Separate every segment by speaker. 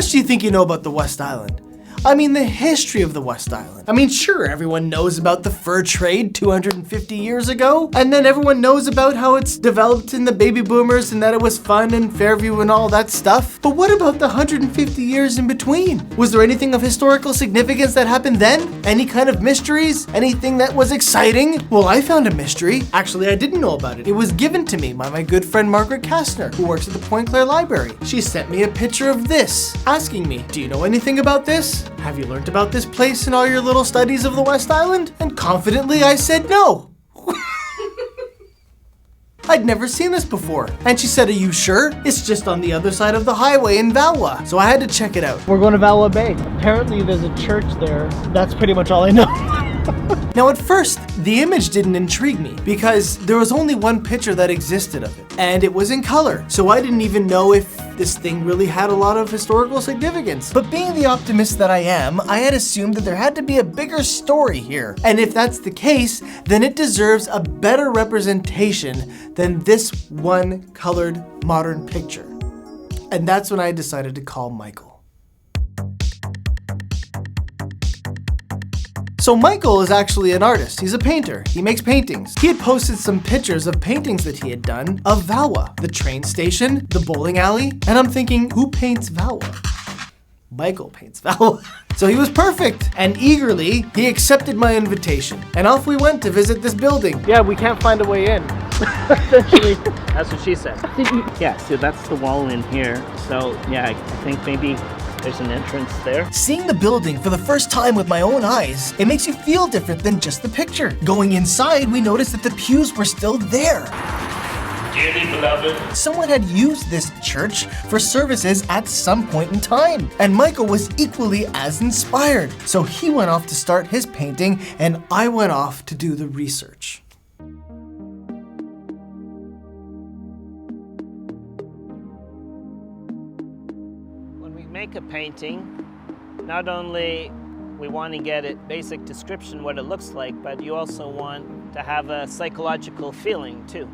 Speaker 1: much do you think you know about the West Island? I mean, the history of the West Island. I mean, sure, everyone knows about the fur trade 250 years ago, and then everyone knows about how it's developed in the baby boomers and that it was fun and Fairview and all that stuff. But what about the 150 years in between? Was there anything of historical significance that happened then? Any kind of mysteries? Anything that was exciting? Well, I found a mystery. Actually, I didn't know about it. It was given to me by my good friend Margaret Kastner, who works at the Point Claire Library. She sent me a picture of this, asking me, do you know anything about this? Have you learned about this place in all your little studies of the West Island? And confidently I said no. I'd never seen this before. And she said, are you sure? It's just on the other side of the highway in Valois. So I had to check it out.
Speaker 2: We're going to Valois Bay. Apparently there's a church there. That's pretty much all I know.
Speaker 1: Now at first, the image didn't intrigue me because there was only one picture that existed of it, and it was in color, so I didn't even know if this thing really had a lot of historical significance. But being the optimist that I am, I had assumed that there had to be a bigger story here, and if that's the case, then it deserves a better representation than this one colored modern picture. And that's when I decided to call Michael. So Michael is actually an artist. He's a painter. He makes paintings. He had posted some pictures of paintings that he had done of Valois, the train station, the bowling alley, and I'm thinking, who paints Valois? Michael paints Valois. So he was perfect, and eagerly, he accepted my invitation. And off we went to visit this building.
Speaker 2: Yeah, we can't find a way in. Essentially.
Speaker 3: That's what she said. Yeah, so that's the wall in here. So yeah, I think maybe there's an entrance there.
Speaker 1: Seeing the building for the first time with my own eyes, it makes you feel different than just the picture. Going inside, we noticed that the pews were still there.
Speaker 3: Dearly beloved.
Speaker 1: Someone had used this church for services at some point in time, and Michael was equally as inspired. So he went off to start his painting, and I went off to do the research.
Speaker 3: Make a painting, not only we want to get a basic description what it looks like, but you also want to have a psychological feeling too.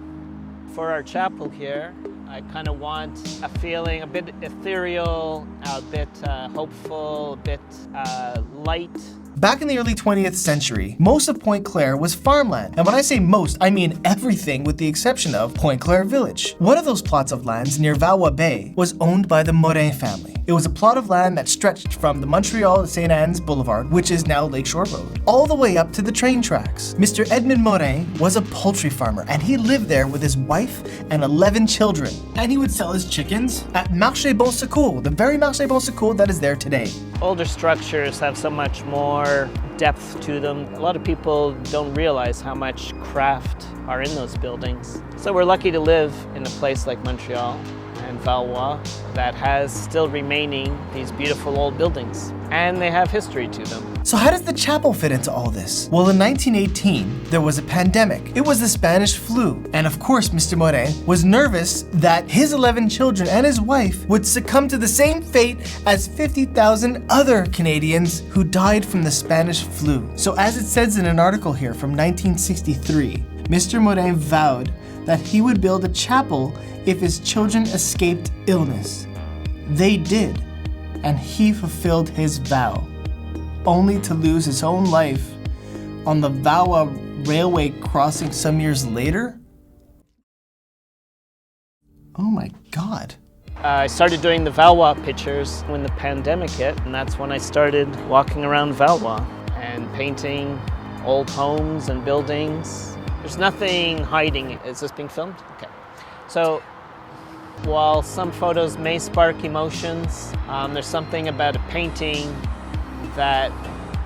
Speaker 3: For our chapel here, I kind of want a feeling a bit ethereal, a bit hopeful, a bit light.
Speaker 1: Back in the early 20th century, most of Point Claire was farmland. And when I say most, I mean everything with the exception of Point Claire Village. One of those plots of lands near Valois Bay was owned by the Morin family. It was a plot of land that stretched from the Montreal to St. Anne's Boulevard, which is now Lakeshore Road, all the way up to the train tracks. Mr. Edmund Morin was a poultry farmer, and he lived there with his wife and 11 children. And he would sell his chickens at Marché Bon Secours, the very Marché Bon Secours that is there today.
Speaker 3: Older structures have so much more depth to them. A lot of people don't realize how much craft are in those buildings. So we're lucky to live in a place like Montreal and Valois that has still remaining these beautiful old buildings, and they have history to them.
Speaker 1: So how does the chapel fit into all this? Well, in 1918, there was a pandemic. It was the Spanish flu. And of course, Mr. Morin was nervous that his 11 children and his wife would succumb to the same fate as 50,000 other Canadians who died from the Spanish flu. So as it says in an article here from 1963, Mr. Morin vowed that he would build a chapel if his children escaped illness. They did, and he fulfilled his vow, only to lose his own life on the Valois railway crossing some years later? Oh my God.
Speaker 3: I started doing the Valois pictures when the pandemic hit, and that's when I started walking around Valois and painting old homes and buildings. There's nothing hiding. Is this being filmed? Okay. So while some photos may spark emotions, there's something about a painting that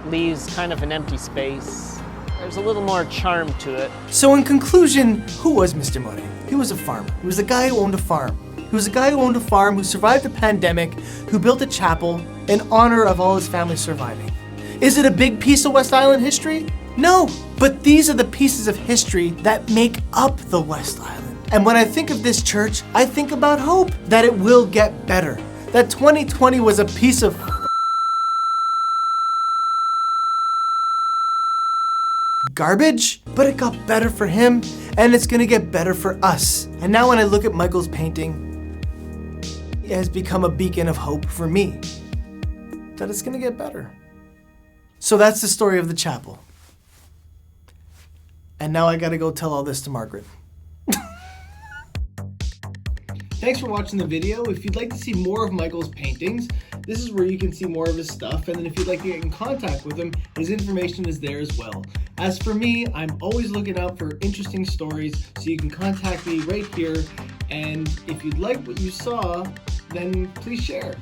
Speaker 3: leaves kind of an empty space. There's a little more charm to it.
Speaker 1: So in conclusion, who was Mr. Morin? He was a farmer. He was a guy who owned a farm. He was a guy who owned a farm, who survived the pandemic, who built a chapel in honor of all his family surviving. Is it a big piece of West Island history? No, but these are the pieces of history that make up the West Island. And when I think of this church, I think about hope, that it will get better. That 2020 was a piece of garbage, but it got better for him, and it's gonna get better for us. And now when I look at Michael's painting, has become a beacon of hope for me that it's going to get better. So that's the story of the chapel. And now I got to go tell all this to Margaret. Thanks for watching the video. If you'd like to see more of Michael's paintings, this is where you can see more of his stuff. And then if you'd like to get in contact with him, his information is there as well. As for me, I'm always looking out for interesting stories, so you can contact me right here. And if you'd like what you saw, then please share.